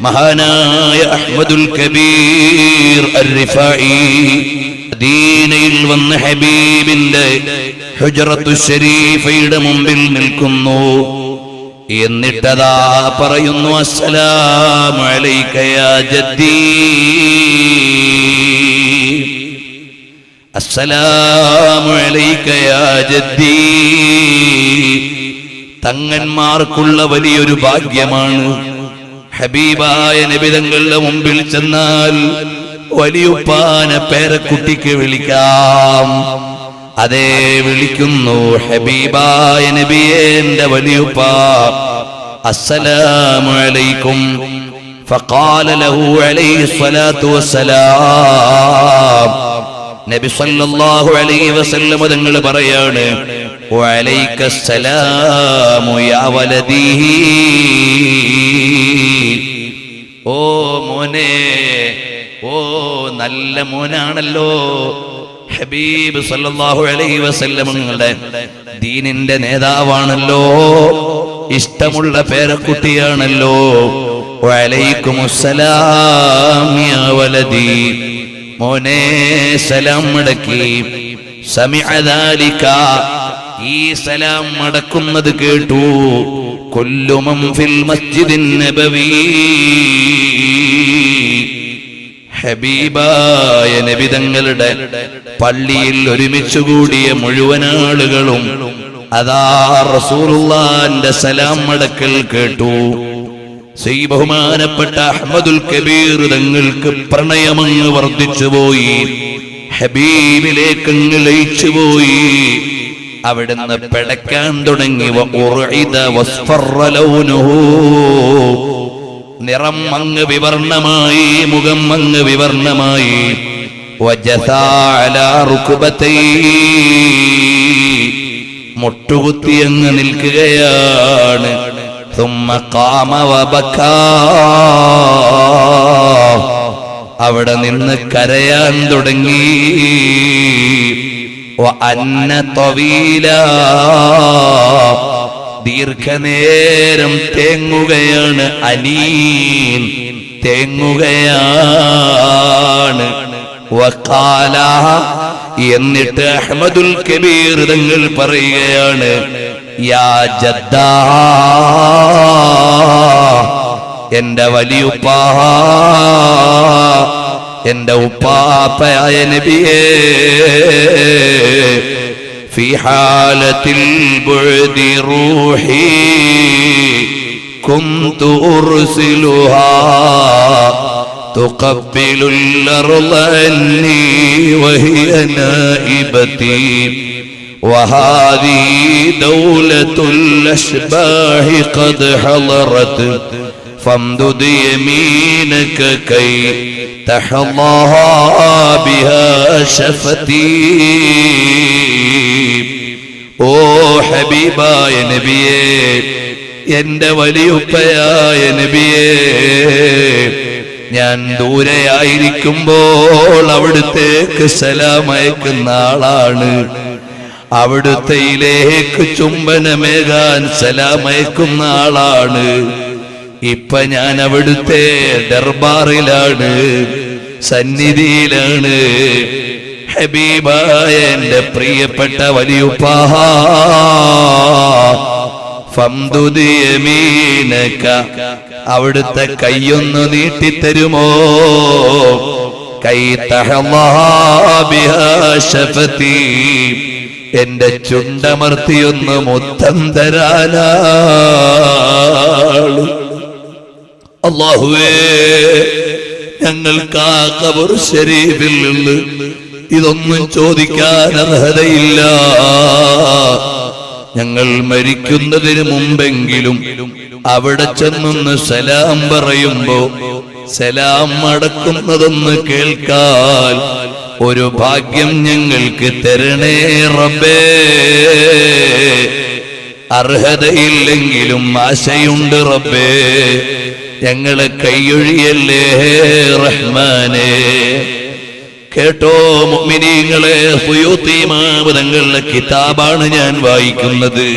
മഹാനായ അഹ്മദുൽ കബീർ അർ-റിഫായി മദീനയിൽ വന്ന ഹബീബിന്റെ ഹുജ്റത്തു ശരീഫയുടെ മുമ്പിൽ നിൽക്കുന്നു. എന്നിട്ടതാ പറയുന്നു, അസ്സലാമു അലൈക യാ ജദ്ദീ, അസ്സലാമു അലൈക യാ ജദ്ദീ. തങ്ങന്മാർക്കുള്ള വലിയൊരു ഭാഗ്യമാണ് ഹബീബായ നബി തങ്ങളുടെ മുമ്പിൽ ചെന്നാൽ വലിയുപ്പാനെ പേരക്കുട്ടിക്ക് വിളിക്കാം. അതേ വിളിക്കുന്നു, ഹബീബായ നബിയേ എന്റെ വലിയുപ്പ, അസ്സലാമു അലൈക്കും. ഫഖാല ലഹു അലൈഹി സ്വലാത്തു വസ്സലാം, നബി സല്ലല്ലാഹു അലൈഹി വസല്ലം തങ്ങൾ പറയാണ്, വഅലൈക്കസ്സലാമു യാ വലദീ. ഓ മോനെ, ഓ നല്ല മോനാണല്ലോ. ഹബീബ് സല്ലല്ലാഹു അലൈഹി വസല്ലം തങ്ങളുടെ ദീനിന്റെ നേതാവാണല്ലോ, ഇഷ്ടമുള്ള പേരക്കുട്ടിയാണല്ലോ. വഅലൈക്കുമുസ്സലാം യാ വലദീ, മോനെ സലാം മടക്കി. സമിഅ ദാലിക, ഈ സലാം മടക്കുന്നത് കേട്ടു കുല്ലു മൻ ഫിൽ മസ്ജിദിൻ നബവി. ഹബീബായ നബി തങ്ങളുടെ പള്ളിയിൽ ഒരുമിച്ച് കൂടിയ മുഴുവൻ ആളുകളും അതാ റസൂലുള്ളാഹിന്റെ സലാം മടക്കൽ കേട്ടു. ബഹുമാനപ്പെട്ട അഹ്മദുൽ കബീർ തങ്ങൾക്ക് പ്രണയമങ്ങ് വർദ്ധിച്ചുപോയി, ഹബീബിലേക്കങ്ങ് ലയിച്ചുപോയി. അവിടുന്ന് പിടയ്ക്കാൻ തുടങ്ങി. നിറം അങ്ങ് വിവർണമായി, മുഖം അങ്ങ് വിവർണമായി. മുട്ടുകുത്തി അങ്ങ് നിൽക്കുകയാണ്. അവിടെ നിന്ന് കരയാൻ തുടങ്ങി. ദീർഘനേരം തേങ്ങുകയാണ്. അനീൻ തേങ്ങുകയാണ്. വഖാല, എന്നിട്ട് അഹ്മദുൽ കബീർ തങ്ങൾ പറയുകയാണ്, യാ ജദ്ദാ, എന്റെ വലിയുപ്പാ, എന്റെ ഉപ്പാപ്പയായ നബിയേ, في حالة البعد روحي كنت أرسلها تقبل الأرض عني وهي نائبتي وهذه دولة الأشباح قد حضرت فامدد يمينك كي تحظى بها شفتي. ഓ ഹബീബായ നബിയേ, എന്റെ വലിയുപ്പയായ നബിയേ, ഞാൻ ദൂരെയായിരിക്കുമ്പോൾ അവിടുത്തേക്ക് സലാം അയക്കുന്ന ആളാണ്. അവിടുത്തേക്ക് ചുംബനമേകാൻ സലാം അയക്കുന്ന ആളാണ്. ഇപ്പൊ ഞാൻ അവിടുത്തെ ദർബാറിലാണ്, സന്നിധിയിലാണ്. ഹബീബായ എന്റെ പ്രിയപ്പെട്ട വലിയുപ്പാ, ഫംദുദ് യമീനക, അവിടുത്തെ കൈയൊന്നു നീട്ടിത്തരുമോ? കൈ തഹളാ ബിഹാ ശഫതി, എന്റെ ചുണ്ടമർത്തിയൊന്ന് മുത്തം തരാനാണ്. അല്ലാഹുവേ, ഞങ്ങൾക്ക് ആ ഖബർ ശരീഫിൽ നിന്ന് ഇതൊന്നും ചോദിക്കാൻ അർഹതയില്ല. ഞങ്ങൾ മരിക്കുന്നതിന് മുമ്പെങ്കിലും അവിടെ ചെന്നൊന്ന് സലാം പറയുമ്പോ സലാം മടക്കുന്നതൊന്ന് കേൾക്കാൻ ഒരു ഭാഗ്യം ഞങ്ങൾക്ക് തരണേ റബ്ബേ. അർഹതയില്ലെങ്കിലും ആശയുണ്ട് റബ്ബേ, ഞങ്ങളെ കൈയൊഴിയല്ലേ റഹ്മാനേ. കേട്ടോ മുഅ്മിനീങ്ങളെ, സുയൂത്തി ഇമാം തങ്ങളുടെ കിതാബാണ് ഞാൻ വായിക്കുന്നത്.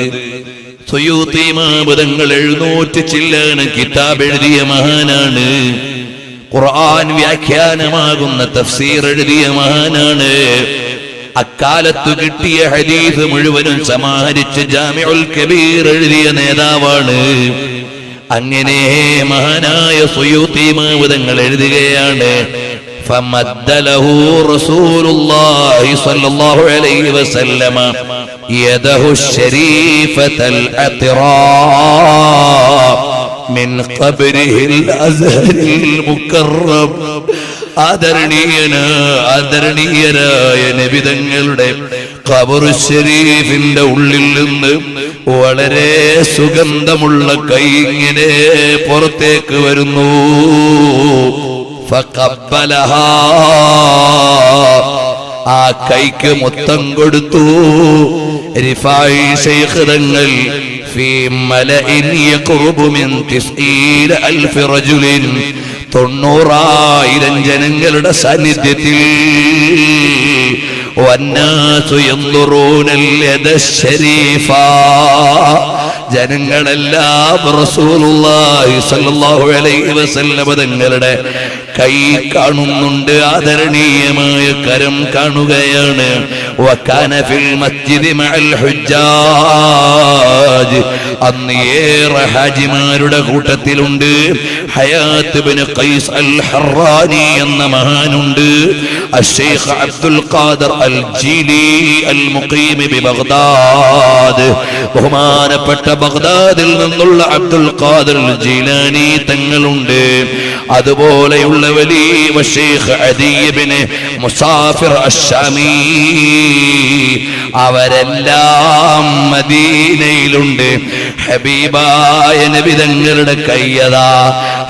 സുയൂത്തി ഇമാമുതങ്ങൾ 700 ചില്ലാണ് കിതാബ് എഴുതിയ മഹാനാണ്. ഖുർആൻ വ്യാഖ്യാനമാകുന്ന തഫ്സീർ എഴുതിയ മഹാനാണ്. അക്കാലത്ത് കിട്ടിയ ഹദീസ് മുഴുവനും സമാഹരിച്ച് ജാമിഉൽ കബീർ എഴുതിയ നേതാവാണ്. അങ്ങനെ മഹാനായ സുയൂത്തി ഇമാമുതങ്ങൾ എഴുതുകയാണ്, فمد له رسول الله صلى الله عليه وسلم يده الشريفة العطراء من قبره الأزهر المكرم. ആദരണീയനായ നബി തങ്ങളുടെ ഖബർ ശരീഫിന്റെ ഉള്ളിൽ നിന്ന് വളരെ സുഗന്ധമുള്ള കൈ ഇങ്ങനെ പുറത്തേക്ക് വരുന്നു. ഫഖബ്ബലഹാ, ആ കൈക്ക് മുത്തം കൊടുത്തു. റിഫായി ശൈഖ് തങ്ങൾ ഫീ മലഇൻ യഖറുബു മിൻ 90,000 റജുലിൻ, 90,000 ജനങ്ങളുടെ സാന്നിധ്യത്തിൽ, വന്നാസു യൻദുറൂനൽ യദ ശരീഫാ, ജനങ്ങളെല്ലാം റസൂലുള്ളാഹി സ്വല്ലല്ലാഹു അലൈഹി വസല്ലം തങ്ങളുടെ കൈ കാണുന്നുണ്ട്, ആദരണീയമായ കരം കാണുകയാണ്. വകാന ഫിൽ മസ്ജിദി മഅൽ ഹുജ്ജാജ്, അന്ന് ഏറെ ഹാജിമാരുടെ കൂട്ടത്തിലുണ്ട്. ഹയാത്ത് ഇബ്നു ഖൈസ് അൽ ഹറാനി എന്ന മഹാനുണ്ട്. അശ്ശൈഖ് അബ്ദുൽ ഖാദിർ അൽ ജീലി അൽ മുഖീം ബി ബഗ്ദാദ്, ബഹുമാനപ്പെട്ട ബഗ്ദാദിൽ നിന്നുള്ള അബ്ദുൽ ഖാദിർ ജീലാനി തങ്ങളുണ്ട്. അതുപോലെയുള്ള വലിയ ശൈഖ് അദി ഇബ്നു മുസാഫിർ അശ്ശാമി, അവരെല്ലാം മദീനയിലുണ്ട്. ഹബീബായ നബി തങ്ങളുടെ കയ്യതാ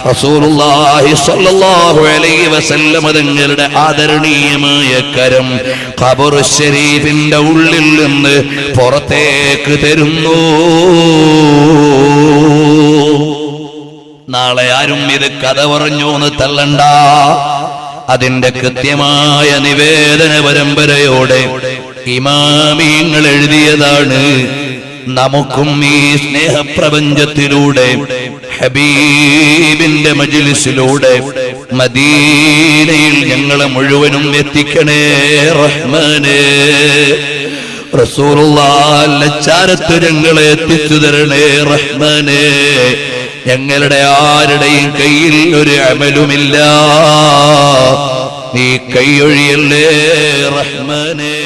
റസൂലുള്ളാഹി സ്വല്ലല്ലാഹു അലൈഹി വസല്ലം തങ്ങളുടെ ആദരണീയമായ കരം ഖബർ ശരീഫിന്റെ ഉള്ളിൽ നിന്ന് പുറത്തേക്ക് തരുന്നു. നാളെ ആരും ഇത് കഥ പറഞ്ഞു എന്ന് തള്ളണ്ട. അതിന്റെ കൃത്യമായ നിവേദന പരമ്പരയോടെ ഇമാമിയങ്ങൾ എഴുതിയതാണ്. നമുക്കും ഈ സ്നേഹപ്രപഞ്ചത്തിലൂടെ ഹബീബിന്റെ മജ്ലിസിലൂടെ മദീനയിൽ ഞങ്ങളെ മുഴുവനും എത്തിക്കണേ റഹ്മാനേ. റസൂലുള്ളാഹിന്റെ ചാരത്ത് ഞങ്ങളെ എത്തിച്ചു തരണേ റഹ്മാനേ. ഞങ്ങളുടെ ആരുടെയും കയ്യിൽ ഒരു അമലുമില്ല, നീ കൈയൊഴിയല്ലേ റഹ്മാനേ.